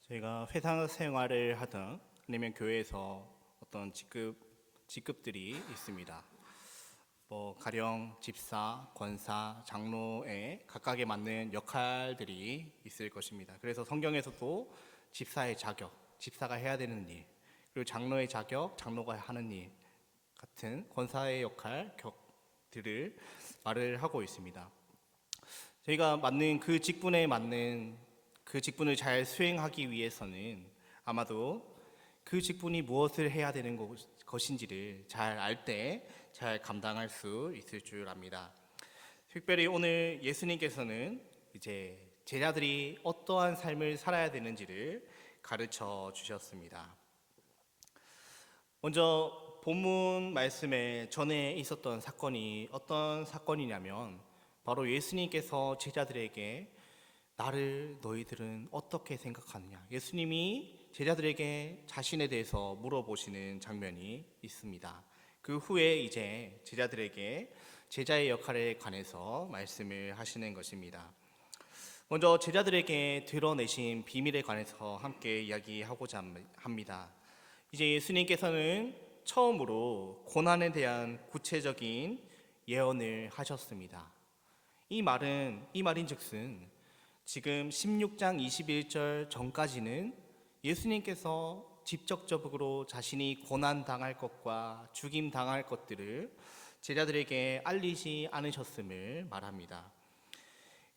저희가 회사 생활을 하든 아니면 교회에서 어떤 직급들이 있습니다. 가령 집사, 권사, 장로의 각각에 맞는 역할들이 있을 것입니다. 그래서 성경에서도 집사의 자격, 집사가 해야 되는 일, 그리고 장로의 자격, 장로가 하는 일 같은 권사의 역할, 격들을 말을 하고 있습니다. 저희가 맞는 그 직분에 맞는 그 직분을 잘 수행하기 위해서는 아마도 그 직분이 무엇을 해야 되는 것인지를 잘 알 때 잘 감당할 수 있을 줄 압니다. 특별히 오늘 예수님께서는 이제 제자들이 어떠한 삶을 살아야 되는지를 가르쳐 주셨습니다. 먼저 본문 말씀에 전에 있었던 사건이 어떤 사건이냐면 바로 예수님께서 제자들에게 나를 너희들은 어떻게 생각하느냐, 예수님이 제자들에게 자신에 대해서 물어보시는 장면이 있습니다. 그 후에 이제 제자들에게 제자의 역할에 관해서 말씀을 하시는 것입니다. 먼저 제자들에게 드러내신 비밀에 관해서 함께 이야기하고자 합니다. 이제 예수님께서는 처음으로 고난에 대한 구체적인 예언을 하셨습니다. 이 말인즉슨 지금 16장 21절 전까지는 예수님께서 직접적으로 자신이 고난당할 것과 죽임당할 것들을 제자들에게 알리지 않으셨음을 말합니다.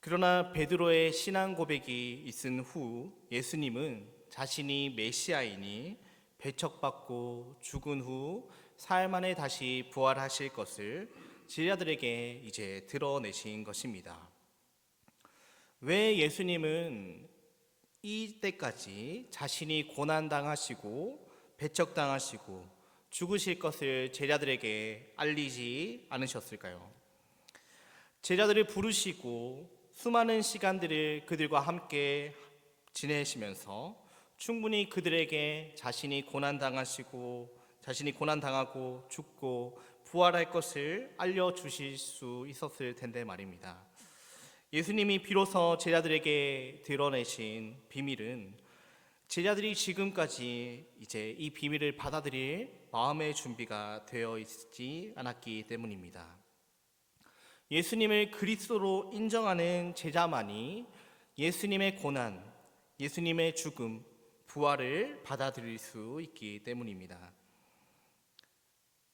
그러나 베드로의 신앙 고백이 있은 후 예수님은 자신이 메시아이니 배척받고 죽은 후 사흘 만에 다시 부활하실 것을 제자들에게 이제 드러내신 것입니다. 왜 예수님은 이때까지 자신이 고난당하시고 배척당하시고 죽으실 것을 제자들에게 알리지 않으셨을까요? 제자들을 부르시고 수많은 시간들을 그들과 함께 지내시면서 충분히 그들에게 자신이 고난당하시고 자신이 고난당하고 죽고 부활할 것을 알려주실 수 있었을 텐데 말입니다. 예수님이 비로소 제자들에게 드러내신 비밀은 제자들이 지금까지 이제 이 비밀을 받아들일 마음의 준비가 되어 있지 않았기 때문입니다. 예수님을 그리스도로 인정하는 제자만이 예수님의 고난, 예수님의 죽음, 부활을 받아들일 수 있기 때문입니다.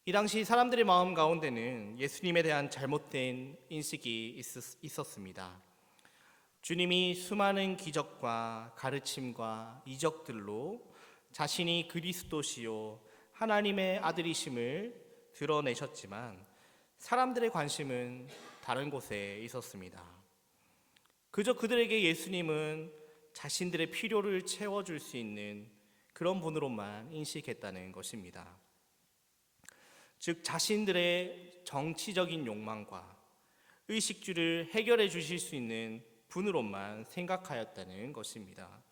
이 당시 사람들의 마음 가운데는 예수님에 대한 잘못된 인식이 있었습니다. 주님이 수많은 기적과 가르침과 이적들로 자신이 그리스도시요 하나님의 아들이심을 드러내셨지만 사람들의 관심은 다른 곳에 있었습니다. 그저 그들에게 예수님은 자신들의 필요를 채워줄 수 있는 그런 분으로만 인식했다는 것입니다. 즉 자신들의 정치적인 욕망과 의식주를 해결해 주실 수 있는 분으로만 생각하였다는 것입니다.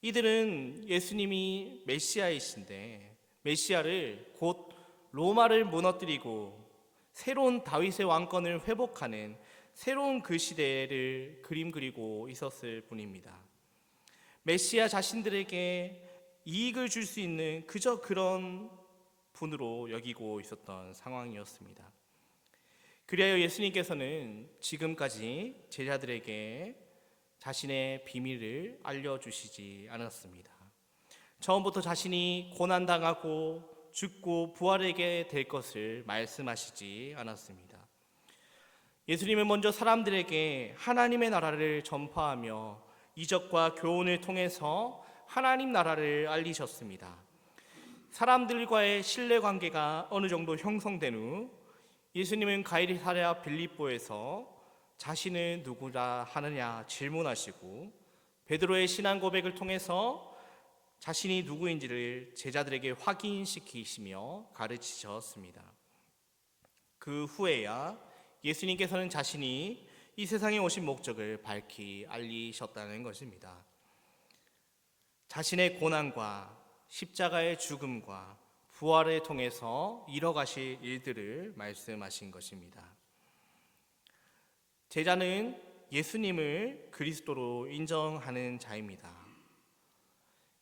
이들은 예수님이 메시아이신데 메시아를 곧 로마를 무너뜨리고 새로운 다윗의 왕권을 회복하는 새로운 그 시대를 그림 그리고 있었을 뿐입니다. 메시아 자신들에게 이익을 줄 수 있는 그저 그런 분으로 여기고 있었던 상황이었습니다. 그리하여 예수님께서는 지금까지 제자들에게 자신의 비밀을 알려주시지 않았습니다. 처음부터 자신이 고난당하고 죽고 부활하게 될 것을 말씀하시지 않았습니다. 예수님은 먼저 사람들에게 하나님의 나라를 전파하며 이적과 교훈을 통해서 하나님 나라를 알리셨습니다. 사람들과의 신뢰관계가 어느 정도 형성된 후 예수님은 가이사랴 빌립보에서 자신을 누구라 하느냐 질문하시고 베드로의 신앙 고백을 통해서 자신이 누구인지를 제자들에게 확인시키시며 가르치셨습니다. 그 후에야 예수님께서는 자신이 이 세상에 오신 목적을 밝히 알리셨다는 것입니다. 자신의 고난과 십자가의 죽음과 부활을 통해서 이뤄가실 일들을 말씀하신 것입니다. 제자는 예수님을 그리스도로 인정하는 자입니다.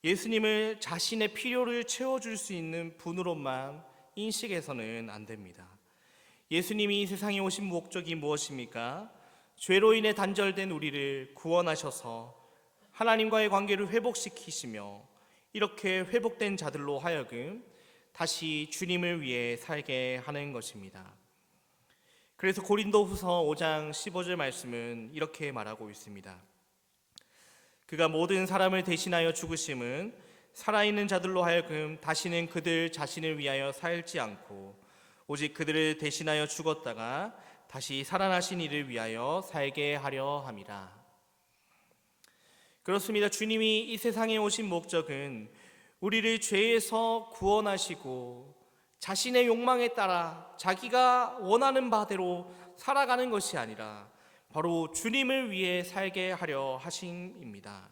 예수님을 자신의 필요를 채워줄 수 있는 분으로만 인식해서는 안 됩니다. 예수님이 이 세상에 오신 목적이 무엇입니까? 죄로 인해 단절된 우리를 구원하셔서 하나님과의 관계를 회복시키시며 이렇게 회복된 자들로 하여금 다시 주님을 위해 살게 하는 것입니다. 그래서 고린도후서 5장 15절 말씀은 이렇게 말하고 있습니다. 그가 모든 사람을 대신하여 죽으심은 살아있는 자들로 하여금 다시는 그들 자신을 위하여 살지 않고 오직 그들을 대신하여 죽었다가 다시 살아나신 이를 위하여 살게 하려 함이라. 그렇습니다. 주님이 이 세상에 오신 목적은 우리를 죄에서 구원하시고 자신의 욕망에 따라 자기가 원하는 바대로 살아가는 것이 아니라 바로 주님을 위해 살게 하려 하심입니다.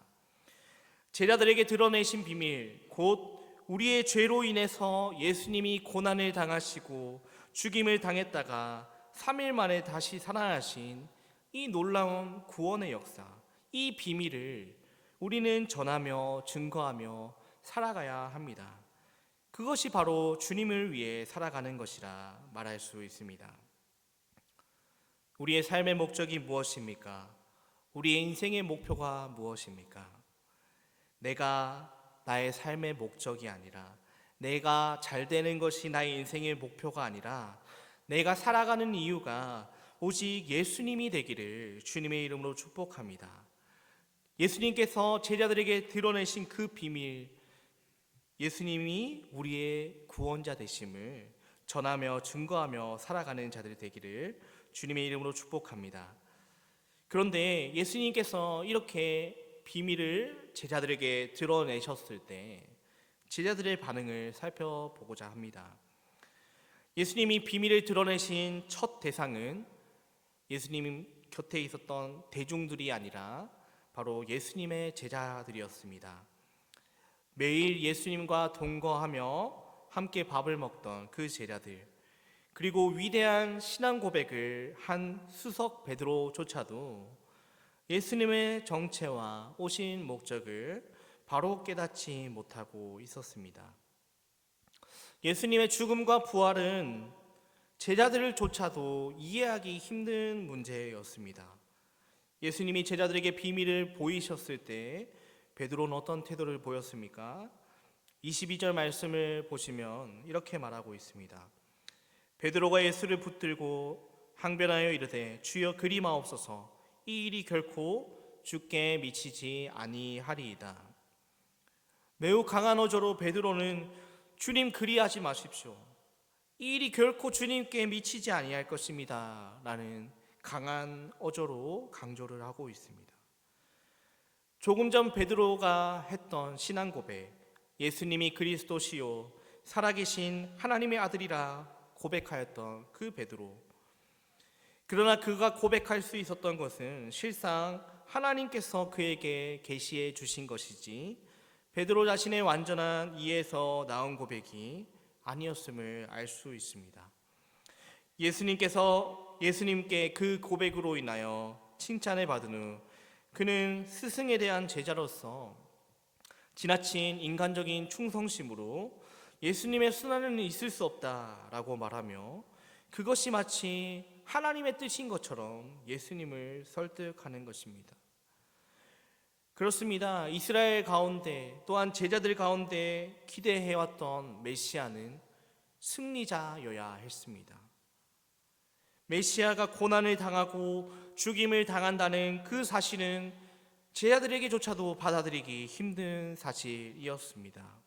제자들에게 드러내신 비밀, 곧 우리의 죄로 인해서 예수님이 고난을 당하시고 죽임을 당했다가 3일 만에 다시 살아나신 이 놀라운 구원의 역사, 이 비밀을 우리는 전하며 증거하며 살아가야 합니다. 그것이 바로 주님을 위해 살아가는 것이라 말할 수 있습니다. 우리의 삶의 목적이 무엇입니까? 우리의 인생의 목표가 무엇입니까? 내가 나의 삶의 목적이 아니라, 내가 잘 되는 것이 나의 인생의 목표가 아니라, 내가 살아가는 이유가 오직 예수님이 되기를 주님의 이름으로 축복합니다. 예수님께서 제자들에게 드러내신 그 비밀, 예수님이 우리의 구원자 되심을 전하며 증거하며 살아가는 자들이 되기를 주님의 이름으로 축복합니다. 그런데 예수님께서 이렇게 비밀을 제자들에게 드러내셨을 때 제자들의 반응을 살펴보고자 합니다. 예수님이 비밀을 드러내신 첫 대상은 예수님 곁에 있었던 대중들이 아니라 바로 예수님의 제자들이었습니다. 매일 예수님과 동거하며 함께 밥을 먹던 그 제자들, 그리고 위대한 신앙 고백을 한 수석 베드로조차도 예수님의 정체와 오신 목적을 바로 깨닫지 못하고 있었습니다. 예수님의 죽음과 부활은 제자들조차도 이해하기 힘든 문제였습니다. 예수님이 제자들에게 비밀을 보이셨을 때 베드로는 어떤 태도를 보였습니까? 22절 말씀을 보시면 이렇게 말하고 있습니다. 베드로가 예수를 붙들고 항변하여 이르되 주여 그리마옵소서, 이 일이 결코 주께 미치지 아니하리이다. 매우 강한 어조로 베드로는 주님 그리하지 마십시오, 이 일이 결코 주님께 미치지 아니할 것입니다 라는 강한 어조로 강조를 하고 있습니다. 조금 전 베드로가 했던 신앙 고백, 예수님이 그리스도시요 살아계신 하나님의 아들이라 고백하였던 그 베드로, 그러나 그가 고백할 수 있었던 것은 실상 하나님께서 그에게 계시해 주신 것이지 베드로 자신의 완전한 이해에서 나온 고백이 아니었음을 알 수 있습니다. 예수님께 그 고백으로 인하여 칭찬을 받은 후 그는 스승에 대한 제자로서 지나친 인간적인 충성심으로 예수님의 순환은 있을 수 없다라고 말하며 그것이 마치 하나님의 뜻인 것처럼 예수님을 설득하는 것입니다. 그렇습니다. 이스라엘 가운데 또한 제자들 가운데 기대해왔던 메시아는 승리자여야 했습니다. 메시아가 고난을 당하고 죽임을 당한다는 그 사실은 제자들에게조차도 받아들이기 힘든 사실이었습니다.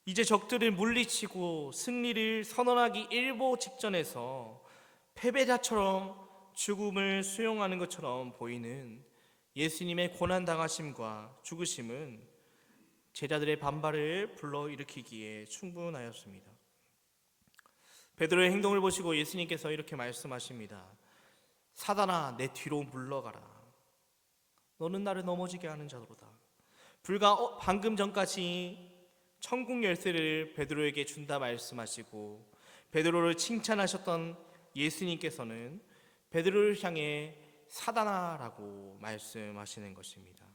이제 적들을 물리치고 승리를 선언하기 일보 직전에서 패배자처럼 죽음을 수용하는 것처럼 보이는 예수님의 고난당하심과 죽으심은 제자들의 반발을 불러일으키기에 충분하였습니다. 베드로의 행동을 보시고 예수님께서 이렇게 말씀하십니다. 사단아, 내 뒤로 물러가라. 너는 나를 넘어지게 하는 자로다. 불과 방금 전까지 천국 열쇠를 베드로에게 준다 말씀하시고 베드로를 칭찬하셨던 예수님께서는 베드로를 향해 사단아라고 말씀하시는 것입니다.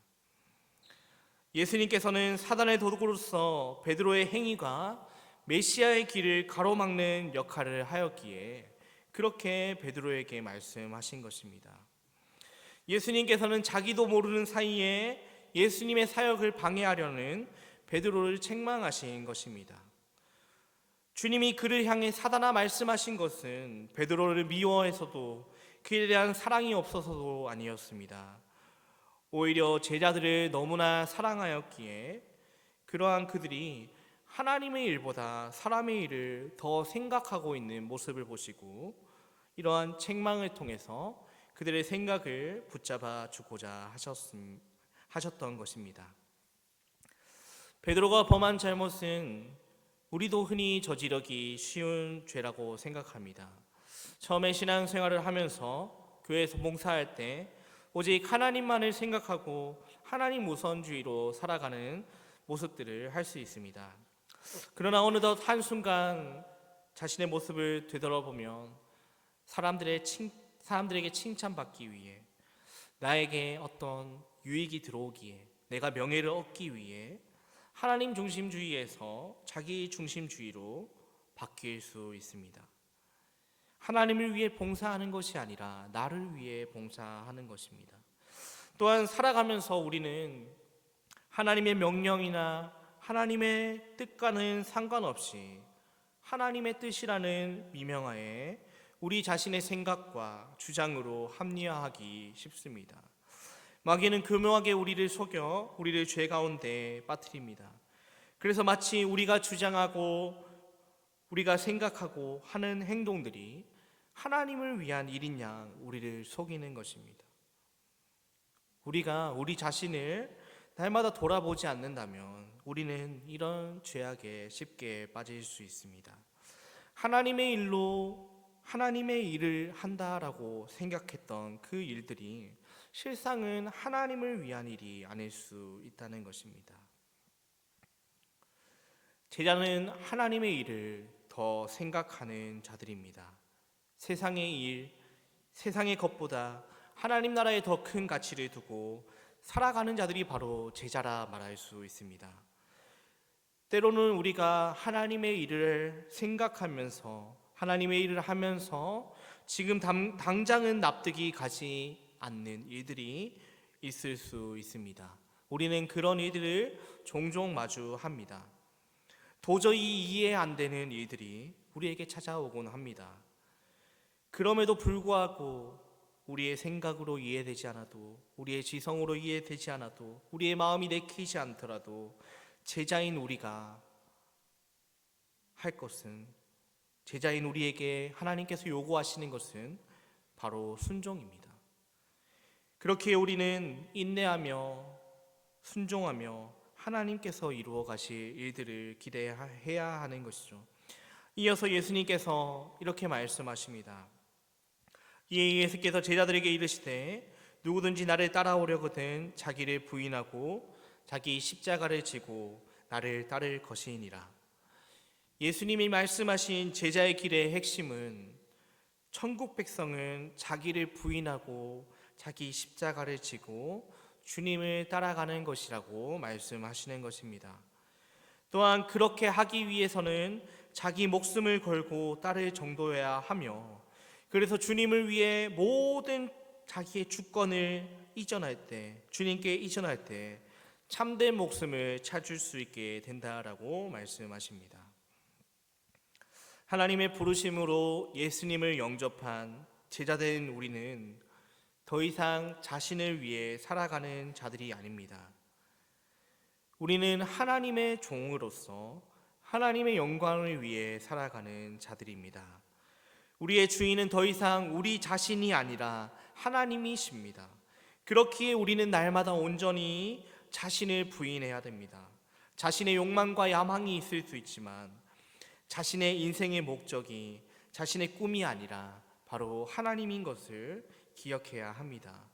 예수님께서는 사단의 도구로서 베드로의 행위가 메시아의 길을 가로막는 역할을 하였기에 그렇게 베드로에게 말씀하신 것입니다. 예수님께서는 자기도 모르는 사이에 예수님의 사역을 방해하려는 베드로를 책망하신 것입니다. 주님이 그를 향해 사단아 말씀하신 것은 베드로를 미워해서도 그에 대한 사랑이 없어서도 아니었습니다. 오히려 제자들을 너무나 사랑하였기에 그러한 그들이 하나님의 일보다 사람의 일을 더 생각하고 있는 모습을 보시고 이러한 책망을 통해서 그들의 생각을 붙잡아 주고자 하셨던 것입니다. 베드로가 범한 잘못은 우리도 흔히 저지르기 쉬운 죄라고 생각합니다. 처음에 신앙생활을 하면서 교회에서 봉사할 때 오직 하나님만을 생각하고 하나님 우선주의로 살아가는 모습들을 할 수 있습니다. 그러나 어느덧 한순간 자신의 모습을 되돌아보면 사람들에게 칭찬받기 위해, 나에게 어떤 유익이 들어오기에, 내가 명예를 얻기 위해 하나님 중심주의에서 자기 중심주의로 바뀔 수 있습니다. 하나님을 위해 봉사하는 것이 아니라 나를 위해 봉사하는 것입니다. 또한 살아가면서 우리는 하나님의 명령이나 하나님의 뜻과는 상관없이 하나님의 뜻이라는 미명하에 우리 자신의 생각과 주장으로 합리화하기 쉽습니다. 마귀는 교묘하게 우리를 속여 우리를 죄 가운데 빠뜨립니다. 그래서 마치 우리가 주장하고 우리가 생각하고 하는 행동들이 하나님을 위한 일인 양 우리를 속이는 것입니다. 우리가 우리 자신을 날마다 돌아보지 않는다면 우리는 이런 죄악에 쉽게 빠질 수 있습니다. 하나님의 일로 하나님의 일을 한다라고 생각했던 그 일들이 실상은 하나님을 위한 일이 아닐 수 있다는 것입니다. 제자는 하나님의 일을 더 생각하는 자들입니다. 세상의 일, 세상의 것보다 하나님 나라에 더 큰 가치를 두고 살아가는 자들이 바로 제자라 말할 수 있습니다. 때로는 우리가 하나님의 일을 생각하면서 하나님의 일을 하면서 지금 당장은 납득이 가지 않는 일들이 있을 수 있습니다. 우리는 그런 일들을 종종 마주합니다. 도저히 이해 안 되는 일들이 우리에게 찾아오곤 합니다. 그럼에도 불구하고 우리의 생각으로 이해되지 않아도, 우리의 지성으로 이해되지 않아도, 우리의 마음이 내키지 않더라도 제자인 우리가 할 것은, 제자인 우리에게 하나님께서 요구하시는 것은 바로 순종입니다. 그렇게 우리는 인내하며 순종하며 하나님께서 이루어 가실 일들을 기대해야 하는 것이죠. 이어서 예수님께서 이렇게 말씀하십니다. 이에 예수께서 제자들에게 이르시되 누구든지 나를 따라오려거든 자기를 부인하고 자기 십자가를 지고 나를 따를 것이니라. 예수님이 말씀하신 제자의 길의 핵심은 천국 백성은 자기를 부인하고 자기 십자가를 지고 주님을 따라가는 것이라고 말씀하시는 것입니다. 또한 그렇게 하기 위해서는 자기 목숨을 걸고 따를 정도여야 하며, 그래서 주님을 위해 모든 자기의 주권을 이전할 때, 주님께 이전할 때 참된 목숨을 찾을 수 있게 된다라고 말씀하십니다. 하나님의 부르심으로 예수님을 영접한 제자된 우리는 더 이상 자신을 위해 살아가는 자들이 아닙니다. 우리는 하나님의 종으로서 하나님의 영광을 위해 살아가는 자들입니다. 우리의 주인은 더 이상 우리 자신이 아니라 하나님이십니다. 그렇기에 우리는 날마다 온전히 자신을 부인해야 됩니다. 자신의 욕망과 야망이 있을 수 있지만 자신의 인생의 목적이 자신의 꿈이 아니라 바로 하나님인 것을 기억해야 합니다.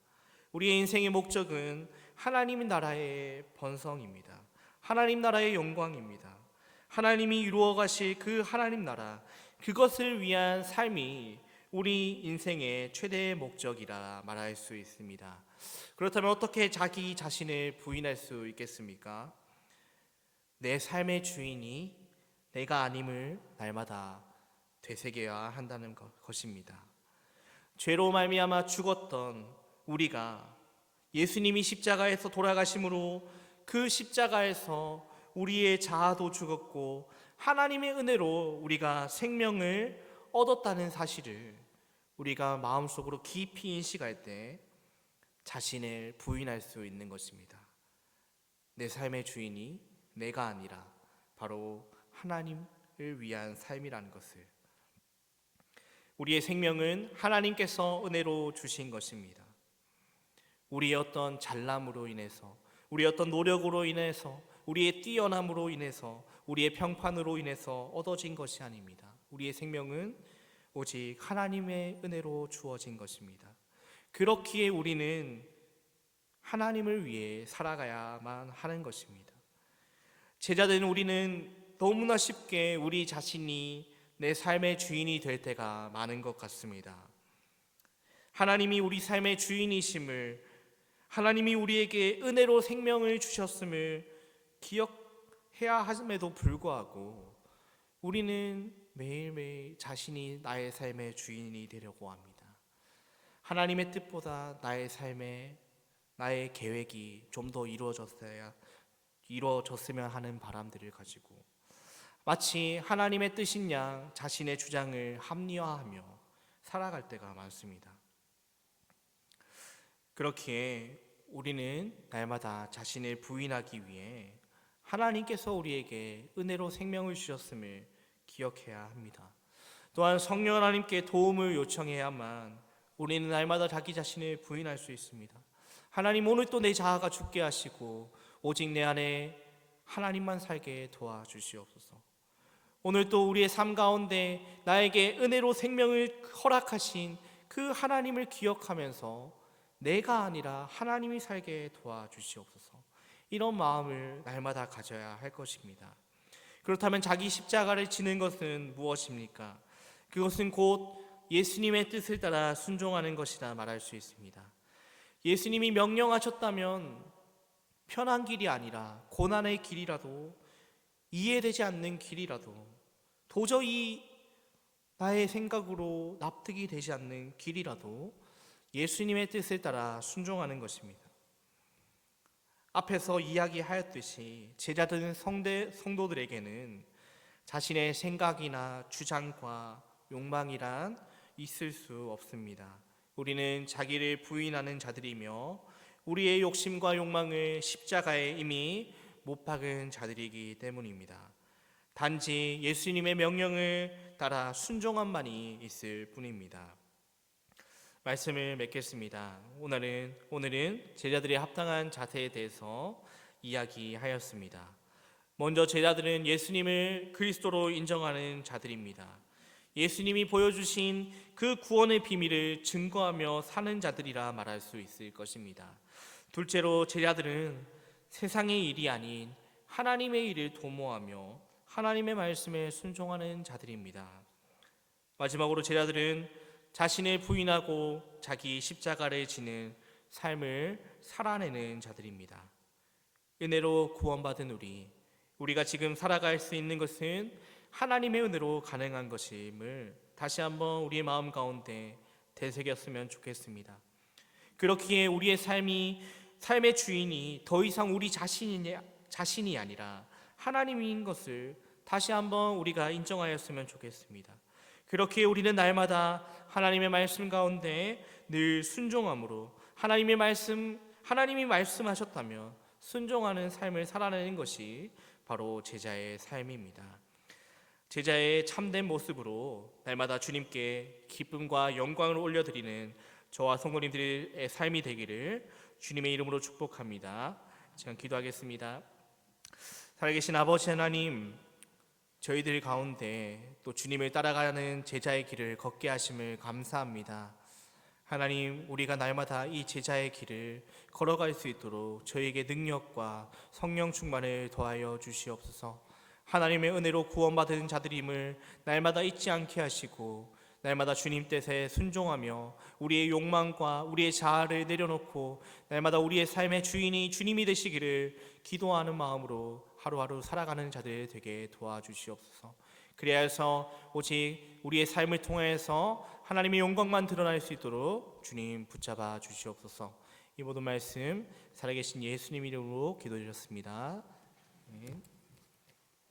우리의 인생의 목적은 하나님 나라의 번성입니다. 하나님 나라의 영광입니다. 하나님이 이루어 가실 그 하나님 나라, 그것을 위한 삶이 우리 인생의 최대의 목적이라 말할 수 있습니다. 그렇다면 어떻게 자기 자신을 부인할 수 있겠습니까? 내 삶의 주인이 내가 아님을 날마다 되새겨야 한다는 것입니다. 죄로 말미암아 죽었던 우리가 예수님이 십자가에서 돌아가심으로 그 십자가에서 우리의 자아도 죽었고 하나님의 은혜로 우리가 생명을 얻었다는 사실을 우리가 마음속으로 깊이 인식할 때 자신을 부인할 수 있는 것입니다. 내 삶의 주인이 내가 아니라 바로 하나님을 위한 삶이라는 것을, 우리의 생명은 하나님께서 은혜로 주신 것입니다. 우리의 어떤 잘남으로 인해서, 우리의 어떤 노력으로 인해서, 우리의 뛰어남으로 인해서, 우리의 평판으로 인해서 얻어진 것이 아닙니다. 우리의 생명은 오직 하나님의 은혜로 주어진 것입니다. 그렇기에 우리는 하나님을 위해 살아가야만 하는 것입니다. 제자된 우리는 너무나 쉽게 우리 자신이 내 삶의 주인이 될 때가 많은 것 같습니다. 하나님이 우리 삶의 주인이심을, 하나님이 우리에게 은혜로 생명을 주셨음을 기억해야 함에도 불구하고 우리는 매일매일 자신이 나의 삶의 주인이 되려고 합니다. 하나님의 뜻보다 나의 삶에 나의 계획이 좀 더 이루어졌으면 하는 바람들을 가지고 마치 하나님의 뜻인 양 자신의 주장을 합리화하며 살아갈 때가 많습니다. 그렇기에 우리는 날마다 자신을 부인하기 위해 하나님께서 우리에게 은혜로 생명을 주셨음을 기억해야 합니다. 또한 성령 하나님께 도움을 요청해야만 우리는 날마다 자기 자신을 부인할 수 있습니다. 하나님, 오늘 또 내 자아가 죽게 하시고 오직 내 안에 하나님만 살게 도와주시옵소서. 오늘 또 우리의 삶 가운데 나에게 은혜로 생명을 허락하신 그 하나님을 기억하면서 내가 아니라 하나님이 살게 도와주시옵소서. 이런 마음을 날마다 가져야 할 것입니다. 그렇다면 자기 십자가를 지는 것은 무엇입니까? 그것은 곧 예수님의 뜻을 따라 순종하는 것이라 말할 수 있습니다. 예수님이 명령하셨다면 편한 길이 아니라 고난의 길이라도, 이해되지 않는 길이라도, 도저히 나의 생각으로 납득이 되지 않는 길이라도 예수님의 뜻을 따라 순종하는 것입니다. 앞에서 이야기하였듯이 제자된 성도들에게는 자신의 생각이나 주장과 욕망이란 있을 수 없습니다. 우리는 자기를 부인하는 자들이며 우리의 욕심과 욕망을 십자가에 이미 못 박은 자들이기 때문입니다. 단지 예수님의 명령을 따라 순종함만이 있을 뿐입니다. 말씀을 맺겠습니다. 오늘은 제자들의 합당한 자세에 대해서 이야기하였습니다. 먼저 제자들은 예수님을 그리스도로 인정하는 자들입니다. 예수님이 보여주신 그 구원의 비밀을 증거하며 사는 자들이라 말할 수 있을 것입니다. 둘째로 제자들은 세상의 일이 아닌 하나님의 일을 도모하며 하나님의 말씀에 순종하는 자들입니다. 마지막으로 제자들은 자신을 부인하고 자기 십자가를 지는 삶을 살아내는 자들입니다. 은혜로 구원받은 우리가 지금 살아갈 수 있는 것은 하나님의 은혜로 가능한 것임을 다시 한번 우리의 마음 가운데 되새겼으면 좋겠습니다. 그렇기에 우리의 삶의 주인이 더 이상 우리 자신이 아니라 하나님인 것을 다시 한번 우리가 인정하였으면 좋겠습니다. 그렇기에 우리는 날마다 하나님의 말씀 가운데 늘 순종함으로 하나님이 말씀하셨다면 순종하는 삶을 살아내는 것이 바로 제자의 삶입니다. 제자의 참된 모습으로 날마다 주님께 기쁨과 영광을 올려드리는 저와 성도님들의 삶이 되기를 주님의 이름으로 축복합니다. 제가 기도하겠습니다. 살아계신 아버지 하나님, 저희들 가운데 또 주님을 따라가는 제자의 길을 걷게 하심을 감사합니다. 하나님, 우리가 날마다 이 제자의 길을 걸어갈 수 있도록 저희에게 능력과 성령 충만을 더하여 주시옵소서. 하나님의 은혜로 구원받은 자들임을 날마다 잊지 않게 하시고 날마다 주님 뜻에 순종하며 우리의 욕망과 우리의 자아를 내려놓고 날마다 우리의 삶의 주인이 주님이 되시기를 기도하는 마음으로 하루하루 살아가는 자들 되게 도와주시옵소서. 그리하여 오직 우리의 삶을 통해서 하나님의 영광만 드러날 수 있도록 주님 붙잡아 주시옵소서. 이 모든 말씀 살아계신 예수님 이름으로 기도드렸습니다. 아멘.